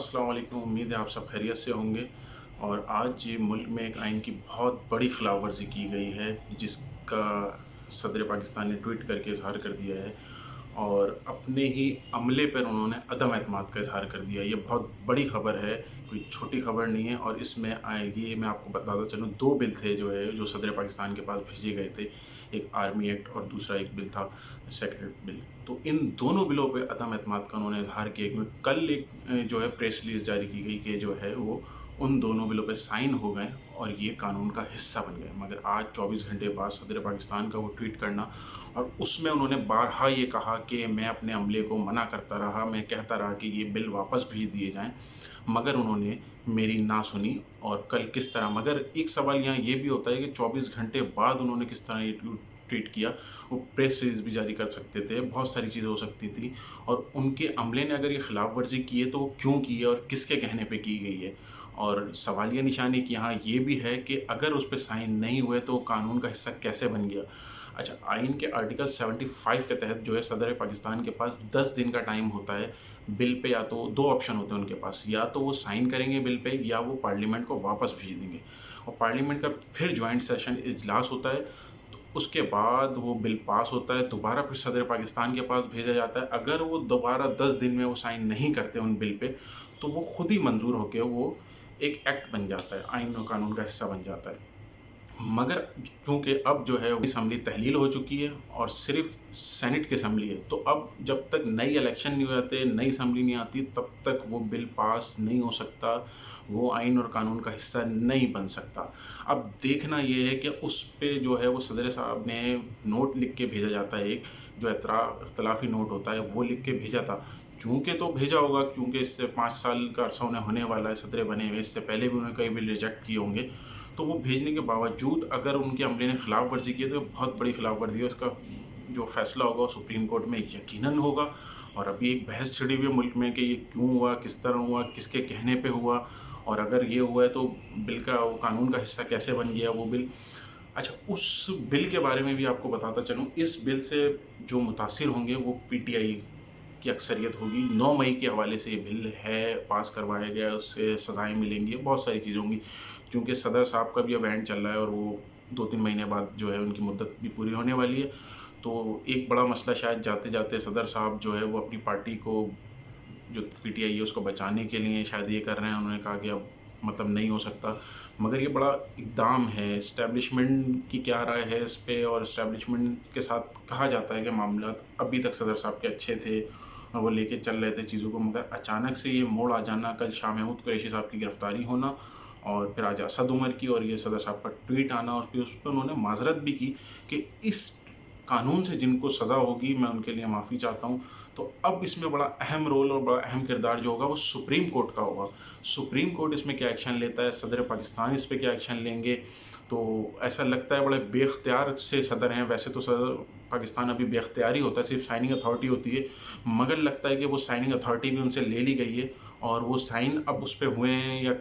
अस्सलाम वालेकुम। उम्मीद है आप सब खैरियत से होंगे। और आज ये मुल्क में एक आइन की बहुत बड़ी खिलाफ वर्जी की गई है, जिसका सदर पाकिस्तान ने ट्वीट करके इजहार कर दिया है और अपने ही अमले पर उन्होंने अदम एतमाद का इजहार कर दिया। ये बहुत बड़ी खबर है, कोई छोटी खबर नहीं है। और इसमें आएगी, मैं आपको बताता चलूँ, दो बिल थे जो सदर पाकिस्तान के पास भेजे गए थे। एक आर्मी एक्ट और दूसरा एक बिल था सेक्रेटरी बिल। तो इन दोनों बिलों पे अदम एतमाद का उन्होंने इजहार किया। क्योंकि कल एक जो है प्रेस रिलीज जारी की गई कि जो है वो उन दोनों बिलों पे साइन हो गए और ये कानून का हिस्सा बन गए। मगर आज 24 घंटे बाद सदर पाकिस्तान का वो ट्वीट करना, और उसमें उन्होंने बारहा ये कहा कि मैं अपने अमले को मना करता रहा, मैं कहता रहा कि ये बिल वापस भेज दिए जाएं, मगर उन्होंने मेरी ना सुनी। और कल किस तरह, मगर एक सवाल यहाँ ये भी होता है कि 24 घंटे बाद उन्होंने किस तरह ये ट्वीट किया। वो प्रेस रिलीज भी जारी कर सकते थे, बहुत सारी चीज़ें हो सकती थी। और उनके अमले ने अगर ये खिलाफ वर्जी की है तो वो क्यों की है और किसके कहने पे की गई है। और सवालिया निशान एक यहाँ ये भी है कि अगर उस पर साइन नहीं हुए तो कानून का हिस्सा कैसे बन गया। अच्छा, आइन के आर्टिकल 75 के तहत जो है सदर पाकिस्तान के पास 10 दिन का टाइम होता है बिल पे। या तो दो ऑप्शन होते हैं उनके पास, या तो वो साइन करेंगे बिल पे या वो पार्लियामेंट को वापस भेज देंगे। और पार्लियामेंट का फिर जॉइंट सेशन इजलास होता है, तो उसके बाद वो बिल पास होता है, दोबारा फिर सदर पाकिस्तान के पास भेजा जाता है। अगर वो दोबारा 10 दिन में वो साइन नहीं करते उन बिल पे, तो वो खुद ही मंजूर होकर वो एक एक्ट बन जाता है, आइन और कानून का हिस्सा बन जाता है। मगर क्योंकि अब जो है असम्बली तहलील हो चुकी है और सिर्फ सेनेट की असम्बली है, तो अब जब तक नई इलेक्शन नहीं हो जाते, नई असम्बली नहीं आती, तब तक वो बिल पास नहीं हो सकता, वो आइन और कानून का हिस्सा नहीं बन सकता। अब देखना ये है कि उस पे जो है वो सदर साहब ने नोट लिख के भेजा जाता है, एक जो इख्तलाफी नोट होता है वो लिख के भेजा था। चूँकि तो भेजा होगा क्योंकि इससे 5 साल का अरसा उन्हें होने वाला है सदर बने हुए, इससे पहले भी उन्होंने कई बिल रिजेक्ट किए होंगे। तो वो भेजने के बावजूद अगर उनके अमले ने खिलाफ वर्जी की है तो बहुत बड़ी खिलाफ वर्जी है। उसका जो फैसला होगा वो सुप्रीम कोर्ट में यकीनन होगा। और अभी एक बहस छिड़ी हुई है मुल्क में कि ये क्यों हुआ, किस तरह हुआ, किसके कहने पे हुआ, और अगर ये हुआ है तो बिल का, वो कानून का हिस्सा कैसे बन गया वो बिल। अच्छा, उस बिल के बारे में भी आपको बताता चलूँ, इस बिल से जो मुतासिर होंगे वो पीटीआई की अक्सरियत होगी। 9 मई के हवाले से ये बिल है, पास करवाया गया है, उससे सज़ाएँ मिलेंगी, बहुत सारी चीज़ें होंगी। चूँकि सदर साहब का भी अब एंड चल रहा है और वो 2-3 महीने बाद जो है उनकी मुद्दत भी पूरी होने वाली है। तो एक बड़ा मसला शायद जाते जाते सदर साहब जो है वो अपनी पार्टी को, जो पीटीआई है, उसको बचाने के लिए शायद ये कर रहे हैं। उन्होंने कहा कि अब मतलब नहीं हो सकता, मगर ये बड़ा इक़दाम है। इस्टेब्लिशमेंट की क्या राय है इस पे, और इस्टेब्लिशमेंट के साथ कहा जाता है कि मामलात अभी तक सदर साहब के अच्छे थे और वो लेके चल रहे थे चीज़ों को, मगर अचानक से ये मोड़ आ जाना, कल शाह महमूद कुरैशी साहब की गिरफ़्तारी होना और फिर आज असद उमर की, और ये सदर साहब का ट्वीट आना, और फिर उस पर उन्होंने माजरत भी की कि इस कानून से जिनको सज़ा होगी मैं उनके लिए माफ़ी चाहता हूँ। तो अब इसमें बड़ा अहम रोल और बड़ा अहम किरदार जो होगा वो सुप्रीम कोर्ट का होगा। सुप्रीम कोर्ट इसमें क्या एक्शन लेता है, सदर पाकिस्तान इस पर क्या एक्शन लेंगे। तो ऐसा लगता है बड़े बेख्तियार से सदर हैं। वैसे तो सदर पाकिस्तान अभी बेख्तियार ही होता है, सिर्फ साइनिंग अथॉरिटी होती है, मगर लगता है कि वो साइनिंग अथॉरिटी भी उनसे ले ली गई है। और वो साइन अब उस पर हुए हैं या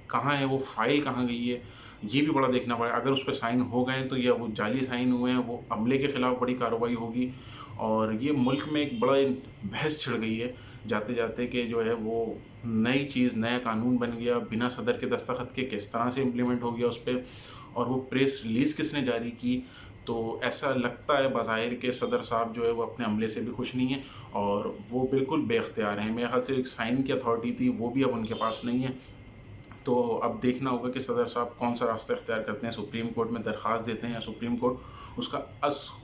कहाँ है, वो फाइल कहाँ गई है, ये भी बड़ा देखना पड़ेगा। अगर उस पर साइन हो गए तो या वो जाली साइन हुए हैं, वो अमले के ख़िलाफ़ बड़ी कार्रवाई होगी। और ये मुल्क में एक बड़ा बहस छिड़ गई है जाते जाते कि जो है वो नई चीज़, नया कानून बन गया बिना सदर के दस्तखत के, किस तरह से इम्प्लीमेंट हो गया उस पर, और वो प्रेस रिलीज़ किसने जारी की। तो ऐसा लगता है बज़ाहिर के सदर साहब जो है वो अपने अमले से भी खुश नहीं है और वो बिल्कुल बेख्तियार हैं। मेरे ख्याल से एक साइन की अथॉरिटी थी, वो भी अब उनके पास नहीं है। तो अब देखना होगा कि सदर साहब कौन सा रास्ता इख्तियार करते हैं, सुप्रीम कोर्ट में दरख्वास्त देते हैं या सुप्रीम कोर्ट उसका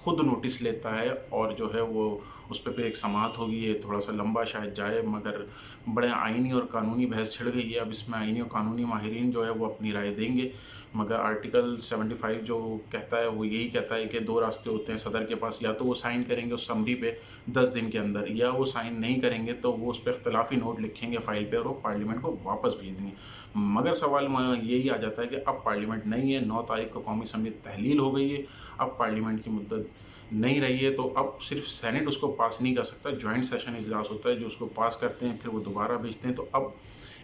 खुद नोटिस लेता है और जो है वो उस पर फिर एक समाअत होगी। ये थोड़ा सा लंबा शायद जाए, मगर बड़े आइनी और कानूनी बहस छिड़ गई है। अब इसमें आइनी और कानूनी माहिरीन जो है वो अपनी राय देंगे, मगर आर्टिकल 75 जो कहता है वो यही कहता है कि दो रास्ते होते हैं सदर के पास, या तो वो साइन करेंगे उस समरी पे 10 दिन के अंदर, या वो साइन नहीं करेंगे तो वो उस पर इख्तलाफी नोट लिखेंगे फाइल पे और वो पार्लियामेंट को वापस भेज देंगे। मगर सवाल यही आ जाता है कि अब पार्लियामेंट नहीं है, 9 तारीख को कौमी असम्बली तहलील हो गई है, अब पार्लियामेंट की मुद्दत नहीं रही है, तो अब सिर्फ सेनेट उसको पास नहीं कर सकता, जॉइंट सेशन इजलास होता है जो उसको पास करते हैं, फिर वो दोबारा भेजते हैं। तो अब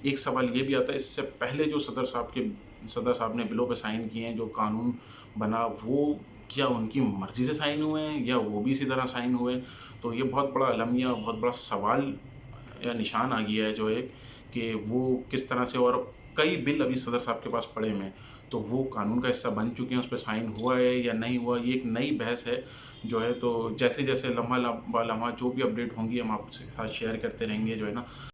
एक सवाल ये भी आता है, इससे पहले जो सदर साहब ने बिलों पे साइन किए हैं, जो कानून बना, वो क्या उनकी मर्ज़ी से साइन हुए हैं या वो भी इसी तरह साइन हुए हैं। तो ये बहुत बड़ा अलमिया, बहुत बड़ा सवाल या निशान आ गया है जो है کہ وہ کس طرح سے، اور کئی بل ابھی صدر صاحب کے پاس پڑے ہیں، تو وہ قانون کا حصہ بن چکے ہیں، اس پہ سائن ہوا ہے یا نہیں ہوا، یہ ایک نئی بحث ہے جو ہے. تو جیسے جیسے لمحہ لمحہ جو بھی اپڈیٹ ہوں گی ہم آپ کے ساتھ شیئر کرتے رہیں گے جو ہے نا.